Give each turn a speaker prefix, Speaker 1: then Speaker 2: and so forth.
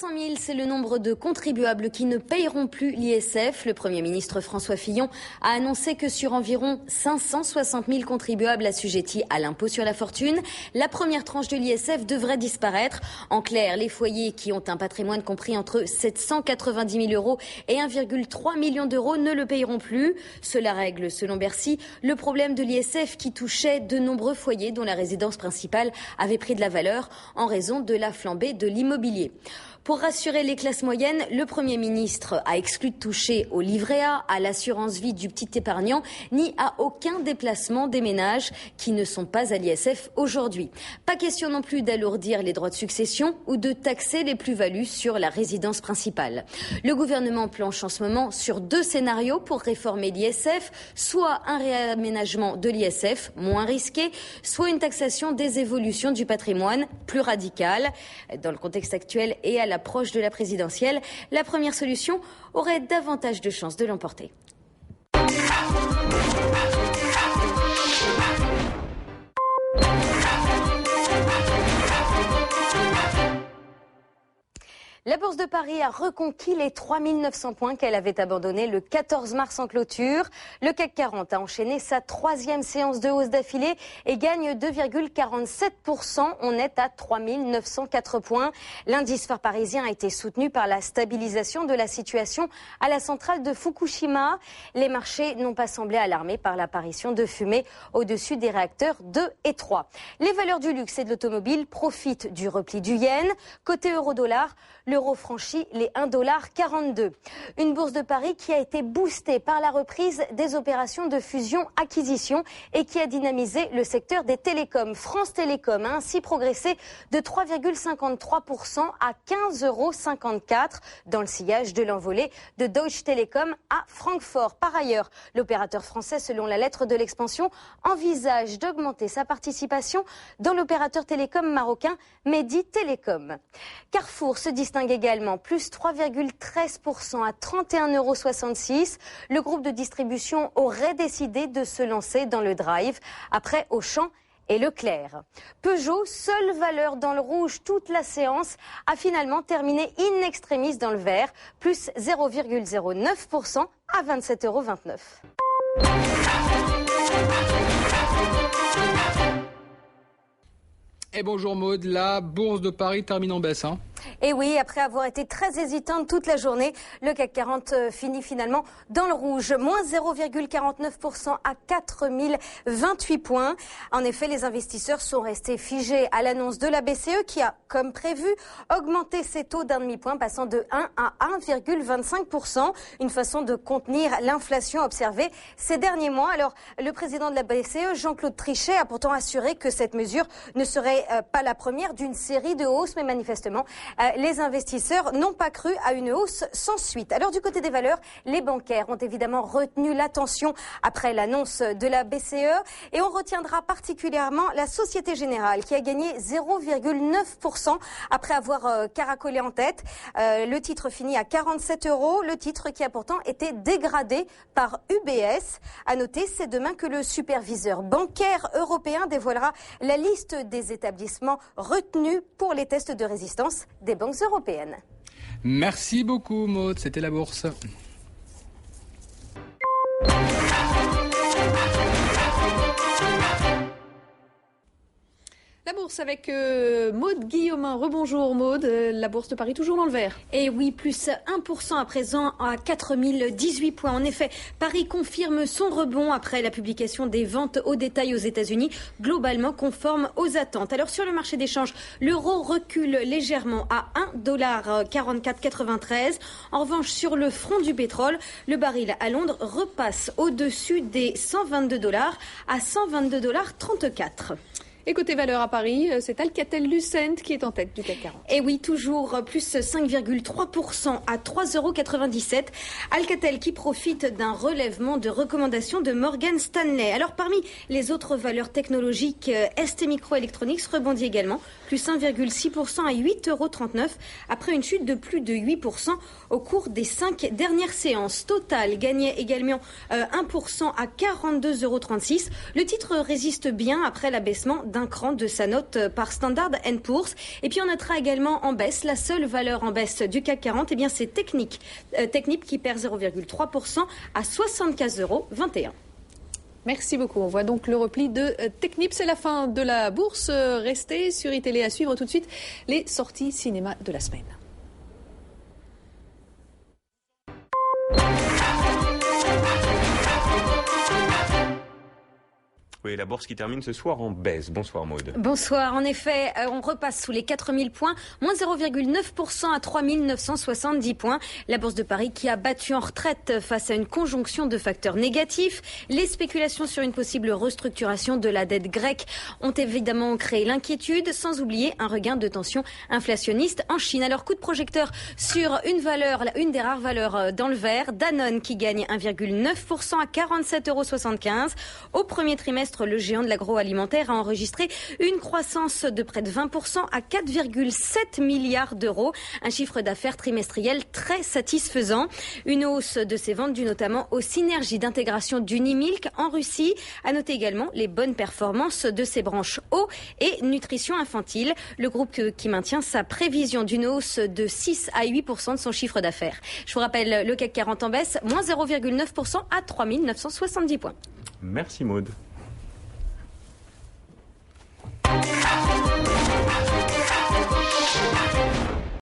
Speaker 1: 300 000, c'est le nombre de contribuables qui ne payeront plus l'ISF. Le Premier ministre François Fillon a annoncé que sur environ 560 000 contribuables assujettis à l'impôt sur la fortune, la première tranche de l'ISF devrait disparaître. En clair, les foyers qui ont un patrimoine compris entre 790 000 euros et 1,3 million d'euros ne le payeront plus. Cela règle, selon Bercy, le problème de l'ISF qui touchait de nombreux foyers dont la résidence principale avait pris de la valeur en raison de la flambée de l'immobilier. Pour rassurer les classes moyennes, le Premier ministre a exclu de toucher au livret A, à l'assurance vie du petit épargnant, ni à aucun déplacement des ménages qui ne sont pas à l'ISF aujourd'hui. Pas question non plus d'alourdir les droits de succession ou de taxer les plus-values sur la résidence principale. Le gouvernement planche en ce moment sur 2 scénarios pour réformer l'ISF, soit un réaménagement de l'ISF moins risqué, soit une taxation des évolutions du patrimoine plus radicale. Dans le contexte actuel et à l'approche de la présidentielle, la première solution aurait davantage de chances de l'emporter. La Bourse de Paris a reconquis les 3 900 points qu'elle avait abandonnés le 14 mars en clôture. Le CAC 40 a enchaîné sa 3e séance de hausse d'affilée et gagne 2,47%. On est à 3 904 points. L'indice phare parisien a été soutenu par la stabilisation de la situation à la centrale de Fukushima. Les marchés n'ont pas semblé alarmés par l'apparition de fumée au-dessus des réacteurs 2 et 3. Les valeurs du luxe et de l'automobile profitent du repli du yen. Côté euro-dollar, l'euro franchit les 1,42 $. Une bourse de Paris qui a été boostée par la reprise des opérations de fusion-acquisition et qui a dynamisé le secteur des télécoms. France Télécom a ainsi progressé de 3,53% à 15,54 € dans le sillage de l'envolée de Deutsche Telekom à Francfort. Par ailleurs, l'opérateur français, selon la lettre de l'expansion, envisage d'augmenter sa participation dans l'opérateur télécom marocain Mehdi Telecom. Carrefour se distingue également, plus 3,13% à 31,66 €. Le groupe de distribution aurait décidé de se lancer dans le drive après Auchan et Leclerc. Peugeot, seule valeur dans le rouge toute la séance, a finalement terminé in extremis dans le vert, plus 0,09% à 27,29 €.
Speaker 2: Et bonjour Maud, la Bourse de Paris termine en baisse.
Speaker 1: Et oui, après avoir été très hésitante toute la journée, le CAC 40 finit finalement dans le rouge. Moins 0,49% à 4028 points. En effet, les investisseurs sont restés figés à l'annonce de la BCE qui a, comme prévu, augmenté ses taux d'un demi-point, passant de 1 à 1,25%. Une façon de contenir l'inflation observée ces derniers mois. Alors, le président de la BCE, Jean-Claude Trichet, a pourtant assuré que cette mesure ne serait pas la première d'une série de hausses, mais manifestement, les investisseurs n'ont pas cru à une hausse sans suite. Alors du côté des valeurs, les bancaires ont évidemment retenu l'attention après l'annonce de la BCE et on retiendra particulièrement la Société Générale qui a gagné 0,9% après avoir caracolé en tête. Le titre finit à 47 €, le titre qui a pourtant été dégradé par UBS. À noter, c'est demain que le superviseur bancaire européen dévoilera la liste des établissements retenus pour les tests de résistance des banques européennes.
Speaker 2: Merci beaucoup Maud, c'était la Bourse.
Speaker 3: La bourse avec Maud Guillaumin. Rebonjour Maud, la bourse de Paris toujours dans le vert.
Speaker 1: Et oui, plus 1% à présent à 4018 points. En effet, Paris confirme son rebond après la publication des ventes au détail aux États-Unis, globalement conforme aux attentes. Alors sur le marché des changes, l'euro recule légèrement à 1,4493 $. En revanche, sur le front du pétrole, le baril à Londres repasse au-dessus des 122 $ à 122,34 $.
Speaker 3: Et côté valeur à Paris, c'est Alcatel-Lucent qui est en tête du CAC 40.
Speaker 1: Et oui, toujours plus 5,3% à 3,97 €. Alcatel qui profite d'un relèvement de recommandations de Morgan Stanley. Alors parmi les autres valeurs technologiques, ST Microelectronics rebondit également, plus 1,6% à 8,39 € après une chute de plus de 8% au cours des 5 dernières séances. Total gagnait également 1% à 42,36 €. Le titre résiste bien après l'abaissement d'un cran de sa note par Standard & Poor's. Et puis on notera également en baisse, la seule valeur en baisse du CAC 40, c'est Technip qui perd 0,3% à 75,21 €.
Speaker 3: Merci beaucoup. On voit donc le repli de Technip. C'est la fin de la bourse. Restez sur iTélé à suivre tout de suite les sorties cinéma de la semaine.
Speaker 4: Oui, la bourse qui termine ce soir en baisse. Bonsoir Maud.
Speaker 1: Bonsoir. En effet, on repasse sous les 4000 points, moins 0,9% à 3970 points. La bourse de Paris qui a battu en retraite face à une conjonction de facteurs négatifs. Les spéculations sur une possible restructuration de la dette grecque ont évidemment créé l'inquiétude, sans oublier un regain de tension inflationniste en Chine. Alors, coup de projecteur sur une des rares valeurs dans le vert, Danone qui gagne 1,9% à 47,75 €. Au premier trimestre, le géant de l'agroalimentaire a enregistré une croissance de près de 20% à 4,7 milliards d'euros. Un chiffre d'affaires trimestriel très satisfaisant. Une hausse de ses ventes due notamment aux synergies d'intégration d'Unimilk en Russie. À noter également les bonnes performances de ses branches eau et nutrition infantile. Le groupe qui maintient sa prévision d'une hausse de 6 à 8% de son chiffre d'affaires. Je vous rappelle le CAC 40 en baisse, moins 0,9% à 3970 points.
Speaker 4: Merci Maud.